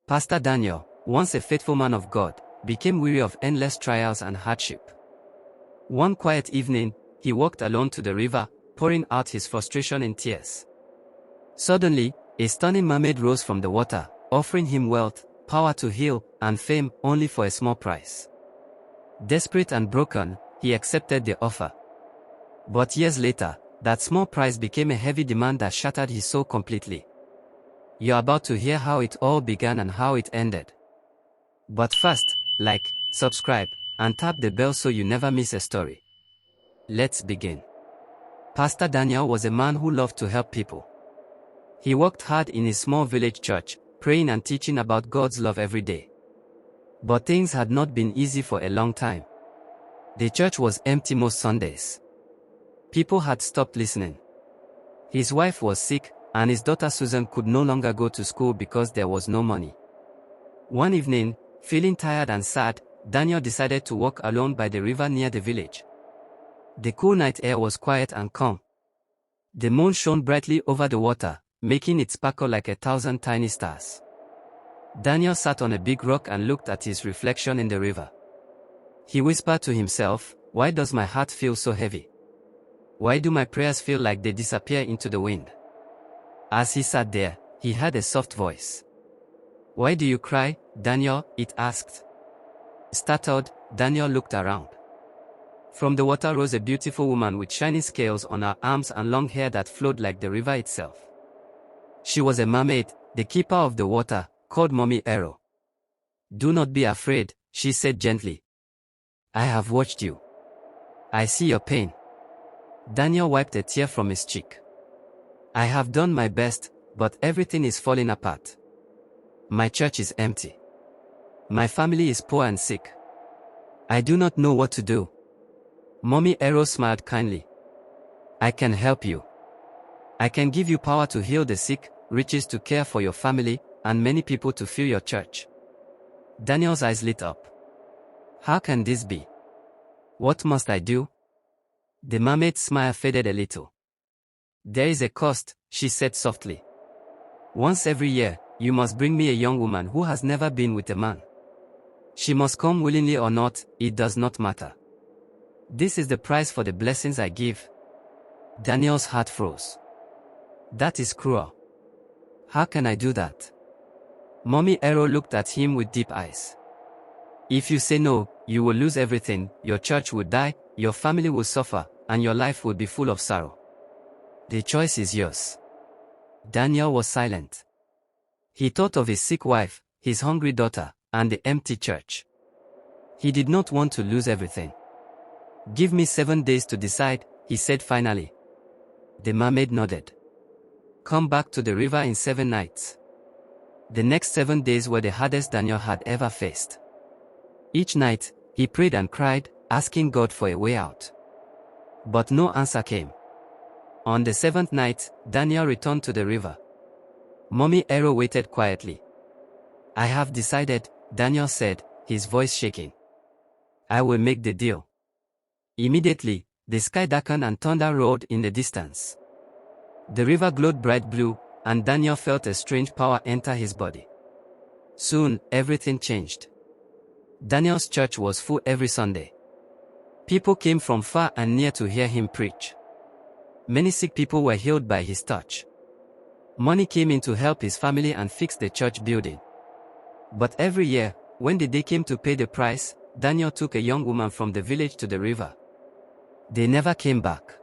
Pastor Daniel, once a faithful man of God, became weary of endless trials and hardship. One quiet evening, he walked alone to the river, pouring out his frustration in tears. Suddenly, a stunning mermaid rose from the water, offering him wealth, power to heal, and fame, only for a small price. Desperate and broken, he accepted the offer. But years later, that small price became a heavy demand that shattered his soul completely. You're about to hear how it all began and how it ended. But first, like, subscribe, and tap the bell so you never miss a story. Let's begin. Pastor Daniel was a man who loved to help people. He worked hard in his small village church, praying and teaching about God's love every day. But things had not been easy for a long time. The church was empty most Sundays. People had stopped listening. His wife was sick, and his daughter Susan could no longer go to school because there was no money. One evening, feeling tired and sad, Daniel decided to walk alone by the river near the village. The cool night air was quiet and calm. The moon shone brightly over the water, making it sparkle like 1,000 tiny stars. Daniel sat on a big rock and looked at his reflection in the river. He whispered to himself, "Why does my heart feel so heavy? Why do my prayers feel like they disappear into the wind?" As he sat there, he heard a soft voice. "Why do you cry, Daniel?" it asked. Startled, Daniel looked around. From the water rose a beautiful woman with shining scales on her arms and long hair that flowed like the river itself. She was a mermaid, the keeper of the water, called Mommy Arrow. "Do not be afraid," she said gently. "I have watched you. I see your pain." Daniel wiped a tear from his cheek. "I have done my best, but everything is falling apart. My church is empty. My family is poor and sick. I do not know what to do." Mommy Arrow smiled kindly. "I can help you. I can give you power to heal the sick, riches to care for your family, and many people to fill your church." Daniel's eyes lit up. "How can this be? What must I do?" The mermaid's smile faded a little. "There is a cost," she said softly. "Once every year, you must bring me a young woman who has never been with a man. She must come willingly or not, it does not matter. This is the price for the blessings I give." Daniel's heart froze. "That is cruel. How can I do that?" Mommy Arrow looked at him with deep eyes. "If you say no, you will lose everything, your church will die, your family will suffer, and your life will be full of sorrow. The choice is yours." Daniel was silent. He thought of his sick wife, his hungry daughter, and the empty church. He did not want to lose everything. "Give me 7 days to decide," he said finally. The mermaid nodded. "Come back to the river in 7 nights." The next 7 days were the hardest Daniel had ever faced. Each night, he prayed and cried, asking God for a way out. But no answer came. On the 7th night, Daniel returned to the river. Mommy Arrow waited quietly. "I have decided," Daniel said, his voice shaking. "I will make the deal." Immediately, the sky darkened and thunder roared in the distance. The river glowed bright blue, and Daniel felt a strange power enter his body. Soon, everything changed. Daniel's church was full every Sunday. People came from far and near to hear him preach. Many sick people were healed by his touch. Money came in to help his family and fix the church building. But every year, when the day came to pay the price, Daniel took a young woman from the village to the river. They never came back.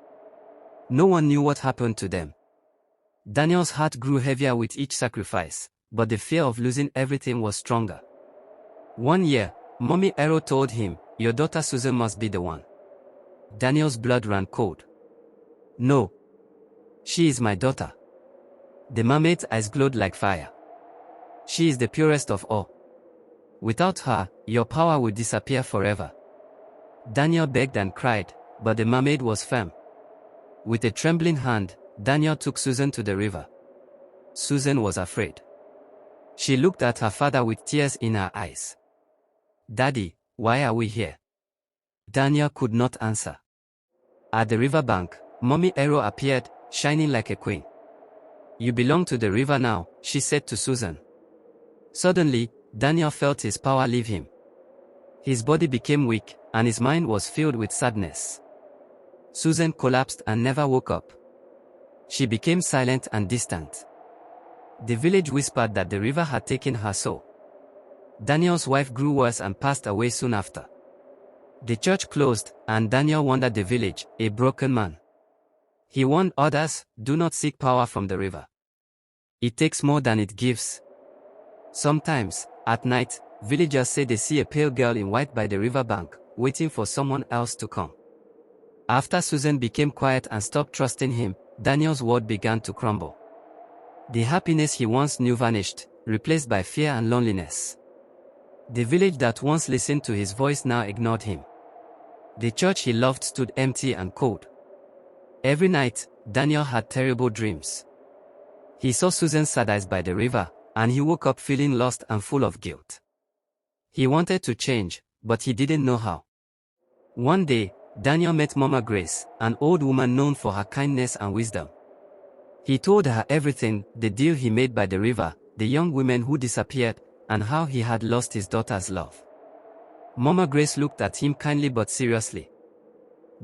No one knew what happened to them. Daniel's heart grew heavier with each sacrifice, but the fear of losing everything was stronger. One year, Mommy Arrow told him, "Your daughter Susan must be the one." Daniel's blood ran cold. "No. She is my daughter." The mermaid's eyes glowed like fire. "She is the purest of all. Without her, your power will disappear forever." Daniel begged and cried, but the mermaid was firm. With a trembling hand, Daniel took Susan to the river. Susan was afraid. She looked at her father with tears in her eyes. "Daddy, why are we here?" Daniel could not answer. At the riverbank, Mommy Arrow appeared, shining like a queen. "You belong to the river now," she said to Susan. Suddenly, Daniel felt his power leave him. His body became weak, and his mind was filled with sadness. Susan collapsed and never woke up. She became silent and distant. The village whispered that the river had taken her soul. Daniel's wife grew worse and passed away soon after. The church closed, and Daniel wandered the village, a broken man. He warned others, do not seek power from the river. It takes more than it gives. Sometimes, at night, villagers say they see a pale girl in white by the riverbank, waiting for someone else to come. After Susan became quiet and stopped trusting him, Daniel's world began to crumble. The happiness he once knew vanished, replaced by fear and loneliness. The village that once listened to his voice now ignored him. The church he loved stood empty and cold. Every night, Daniel had terrible dreams. He saw Susan sad eyes by the river, and he woke up feeling lost and full of guilt. He wanted to change, but he didn't know how. One day, Daniel met Mama Grace, an old woman known for her kindness and wisdom. He told her everything, the deal he made by the river, the young women who disappeared, and how he had lost his daughter's love. Mama Grace looked at him kindly but seriously.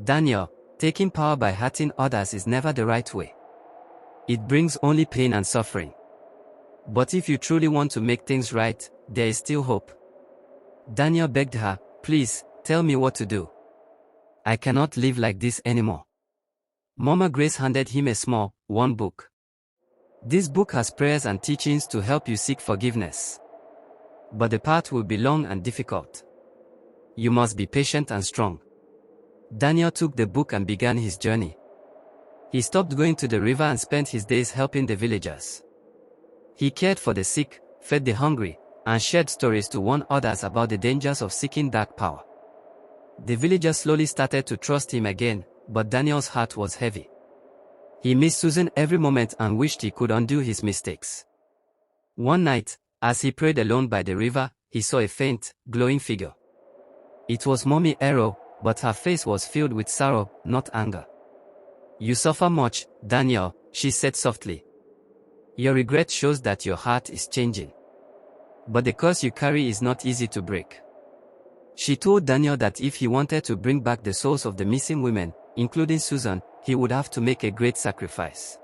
Daniel, taking power by hurting others is never the right way. It brings only pain and suffering. But if you truly want to make things right, there is still hope. Daniel begged her, please, tell me what to do. I cannot live like this anymore. Mama Grace handed him a small, worn book. This book has prayers and teachings to help you seek forgiveness. But the path will be long and difficult. You must be patient and strong. Daniel took the book and began his journey. He stopped going to the river and spent his days helping the villagers. He cared for the sick, fed the hungry, and shared stories to warn others about the dangers of seeking dark power. The villagers slowly started to trust him again, but Daniel's heart was heavy. He missed Susan every moment and wished he could undo his mistakes. One night, as he prayed alone by the river, he saw a faint, glowing figure. It was Mommy Arrow, but her face was filled with sorrow, not anger. You suffer much, Daniel, she said softly. Your regret shows that your heart is changing. But the curse you carry is not easy to break. She told Daniel that if he wanted to bring back the souls of the missing women, including Susan, he would have to make a great sacrifice.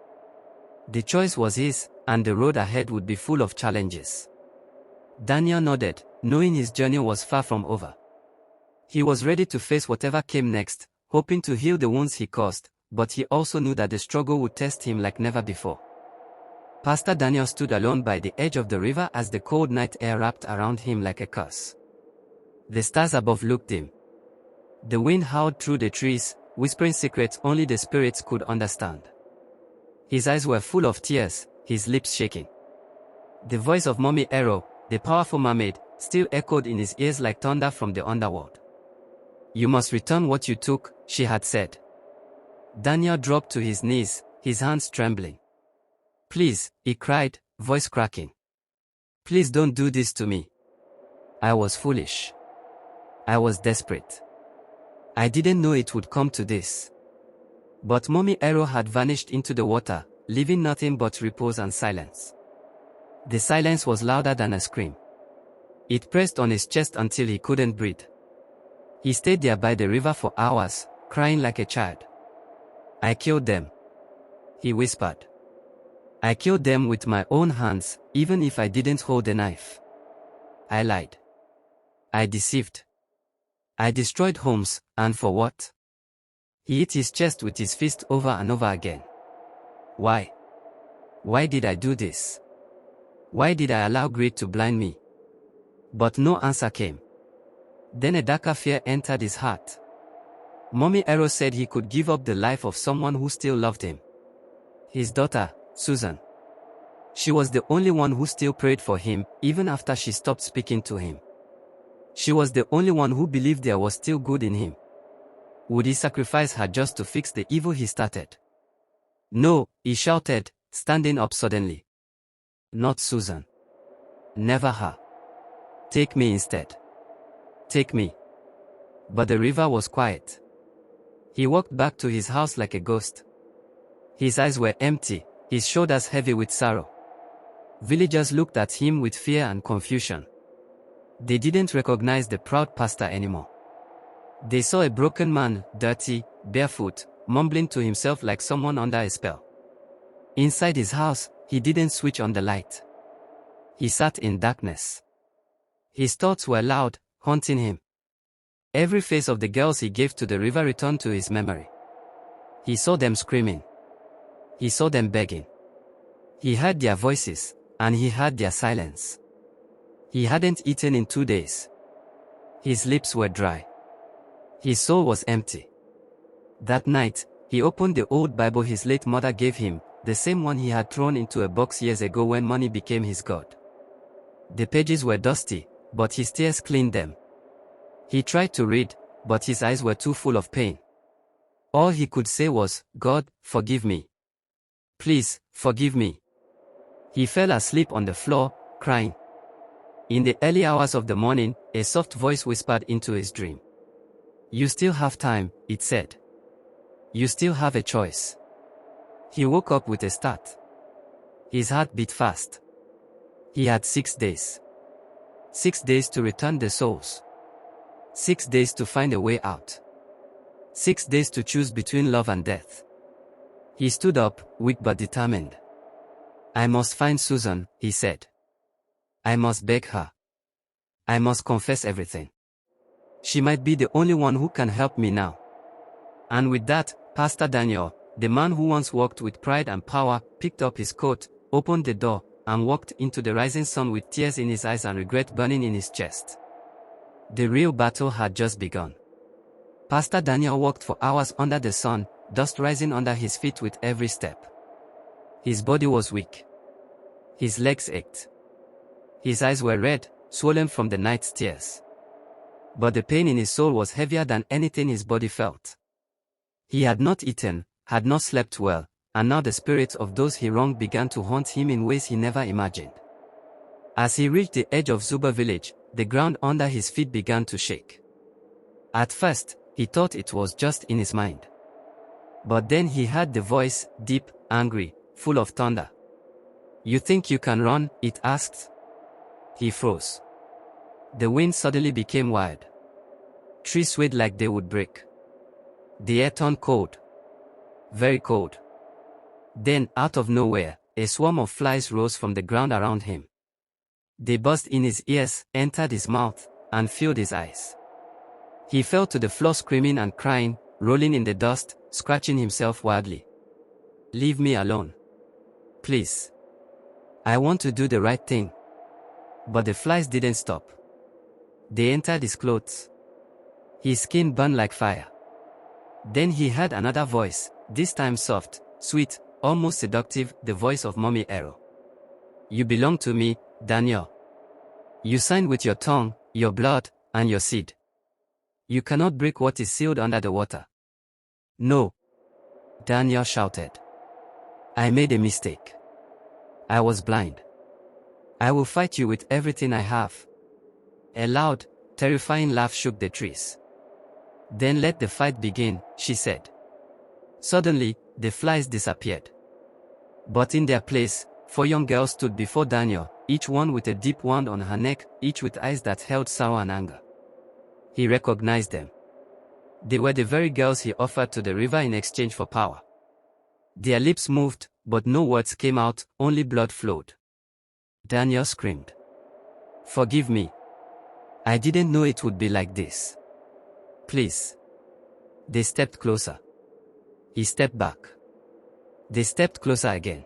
The choice was his, and the road ahead would be full of challenges. Daniel nodded, knowing his journey was far from over. He was ready to face whatever came next, hoping to heal the wounds he caused, but he also knew that the struggle would test him like never before. Pastor Daniel stood alone by the edge of the river as the cold night air wrapped around him like a curse. The stars above looked dim. The wind howled through the trees, whispering secrets only the spirits could understand. His eyes were full of tears, his lips shaking. The voice of Mommy Arrow, the powerful mermaid, still echoed in his ears like thunder from the underworld. You must return what you took, she had said. Daniel dropped to his knees, his hands trembling. Please, he cried, voice cracking. Please don't do this to me. I was foolish. I was desperate. I didn't know it would come to this. But Mommy Arrow had vanished into the water, leaving nothing but repose and silence. The silence was louder than a scream. It pressed on his chest until he couldn't breathe. He stayed there by the river for hours, crying like a child. I killed them, he whispered. I killed them with my own hands, even if I didn't hold the knife. I lied. I deceived. I destroyed homes, and for what? He hit his chest with his fist over and over again. Why? Why did I do this? Why did I allow greed to blind me? But no answer came. Then a darker fear entered his heart. Mommy Arrow said he could give up the life of someone who still loved him. His daughter, Susan. She was the only one who still prayed for him, even after she stopped speaking to him. She was the only one who believed there was still good in him. Would he sacrifice her just to fix the evil he started? No, he shouted, standing up suddenly. Not Susan. Never her. Take me instead. Take me. But the river was quiet. He walked back to his house like a ghost. His eyes were empty, his shoulders heavy with sorrow. Villagers looked at him with fear and confusion. They didn't recognize the proud pastor anymore. They saw a broken man, dirty, barefoot, mumbling to himself like someone under a spell. Inside his house, he didn't switch on the light. He sat in darkness. His thoughts were loud, haunting him. Every face of the girls he gave to the river returned to his memory. He saw them screaming. He saw them begging. He heard their voices, and he heard their silence. He hadn't eaten in 2 days. His lips were dry. His soul was empty. That night, he opened the old Bible his late mother gave him, the same one he had thrown into a box years ago when money became his god. The pages were dusty, but his tears cleaned them. He tried to read, but his eyes were too full of pain. All he could say was, "God, forgive me. Please, forgive me." He fell asleep on the floor, crying. In the early hours of the morning, a soft voice whispered into his dream. "You still have time," it said. "You still have a choice." He woke up with a start. His heart beat fast. He had 6 days. 6 days to return the souls. 6 days to find a way out. 6 days to choose between love and death. He stood up, weak but determined. "I must find Susan," he said. "I must beg her. I must confess everything. She might be the only one who can help me now." And with that, Pastor Daniel, the man who once walked with pride and power, picked up his coat, opened the door, and walked into the rising sun with tears in his eyes and regret burning in his chest. The real battle had just begun. Pastor Daniel walked for hours under the sun, dust rising under his feet with every step. His body was weak. His legs ached. His eyes were red, swollen from the night's tears. But the pain in his soul was heavier than anything his body felt. He had not eaten, had not slept well, and now the spirits of those he wronged began to haunt him in ways he never imagined. As he reached the edge of Zuba village, the ground under his feet began to shake. At first, he thought it was just in his mind. But then he heard the voice, deep, angry, full of thunder. "You think you can run?" it asked. He froze. The wind suddenly became wild. Trees swayed like they would break. The air turned cold. Very cold. Then, out of nowhere, a swarm of flies rose from the ground around him. They buzzed in his ears, entered his mouth, and filled his eyes. He fell to the floor screaming and crying, rolling in the dust, scratching himself wildly. "Leave me alone. Please. I want to do the right thing." But the flies didn't stop. They entered his clothes. His skin burned like fire. Then he heard another voice, this time soft, sweet, almost seductive, the voice of Mommy Arrow. "You belong to me, Daniel. You signed with your tongue, your blood, and your seed. You cannot break what is sealed under the water." "No," Daniel shouted. "I made a mistake. I was blind. I will fight you with everything I have." A loud, terrifying laugh shook the trees. "Then let the fight begin," she said. Suddenly, the flies disappeared. But in their place, 4 young girls stood before Daniel, each one with a deep wound on her neck, each with eyes that held sorrow and anger. He recognized them. They were the very girls he offered to the river in exchange for power. Their lips moved, but no words came out, only blood flowed. Daniel screamed. "Forgive me. I didn't know it would be like this. Please." They stepped closer. He stepped back. They stepped closer again.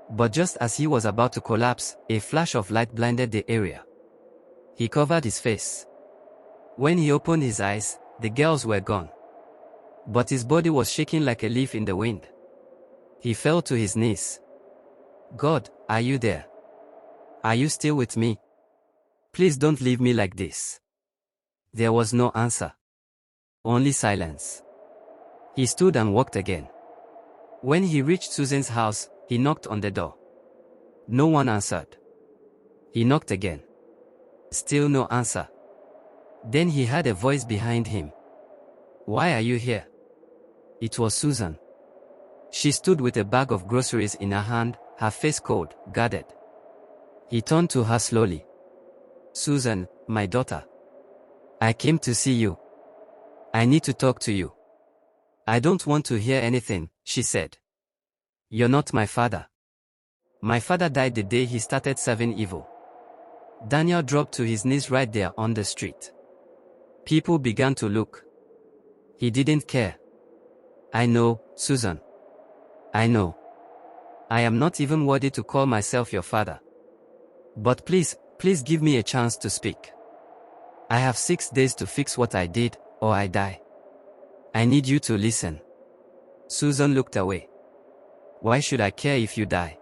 But just as he was about to collapse, a flash of light blinded the area. He covered his face. When he opened his eyes, the girls were gone. But his body was shaking like a leaf in the wind. He fell to his knees. "God, are you there? Are you still with me? Please don't leave me like this." There was no answer. Only silence. He stood and walked again. When he reached Susan's house, he knocked on the door. No one answered. He knocked again. Still no answer. Then he heard a voice behind him. "Why are you here?" It was Susan. She stood with a bag of groceries in her hand, her face cold, guarded. He turned to her slowly. Susan, my daughter. I came to see you. I need to talk to you. I don't want to hear anything, she said. You're not my father. My father died the day he started serving evil. Daniel dropped to his knees right there on the street. People began to look. He didn't care. I know, Susan. I know. I am not even worthy to call myself your father. But please give me a chance to speak. I have 6 days to fix what I did, or I die. I need you to listen. Susan looked away. Why should I care if you die?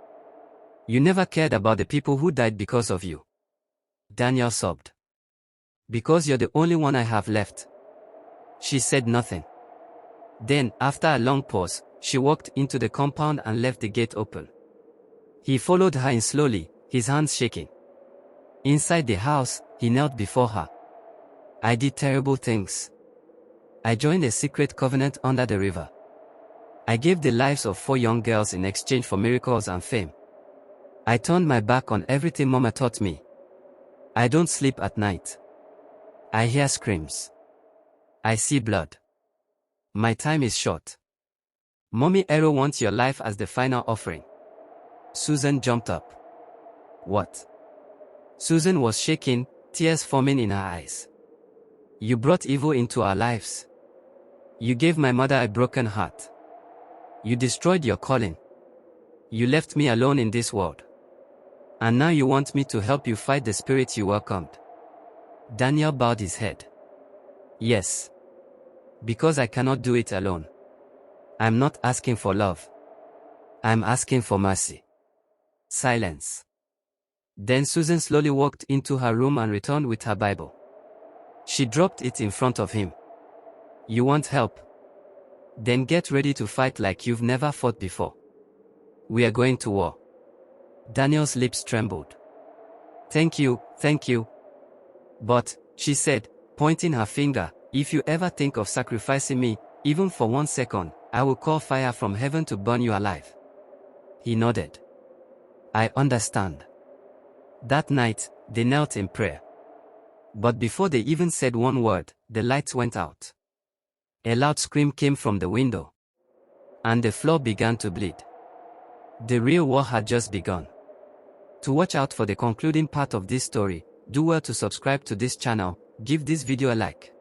You never cared about the people who died because of you. Daniel sobbed. Because you're the only one I have left. She said nothing. Then, after a long pause, she walked into the compound and left the gate open. He followed her in slowly, his hands shaking. Inside the house, he knelt before her. I did terrible things. I joined a secret covenant under the river. I gave the lives of 4 young girls in exchange for miracles and fame. I turned my back on everything Mama taught me. I don't sleep at night. I hear screams. I see blood. My time is short. Mommy Ero wants your life as the final offering. Susan jumped up. What? Susan was shaking, tears forming in her eyes. You brought evil into our lives. You gave my mother a broken heart. You destroyed your calling. You left me alone in this world. And now you want me to help you fight the spirit you welcomed. Daniel bowed his head. Yes. Because I cannot do it alone. I'm not asking for love. I'm asking for mercy. Silence. Then Susan slowly walked into her room and returned with her Bible. She dropped it in front of him. You want help? Then get ready to fight like you've never fought before. We are going to war. Daniel's lips trembled. Thank you. But, she said, pointing her finger, if you ever think of sacrificing me, even for 1 second, I will call fire from heaven to burn you alive. He nodded. I understand. That night, they knelt in prayer. But before they even said one word, the lights went out. A loud scream came from the window. And the floor began to bleed. The real war had just begun. To watch out for the concluding part of this story, do well to subscribe to this channel, give this video a like.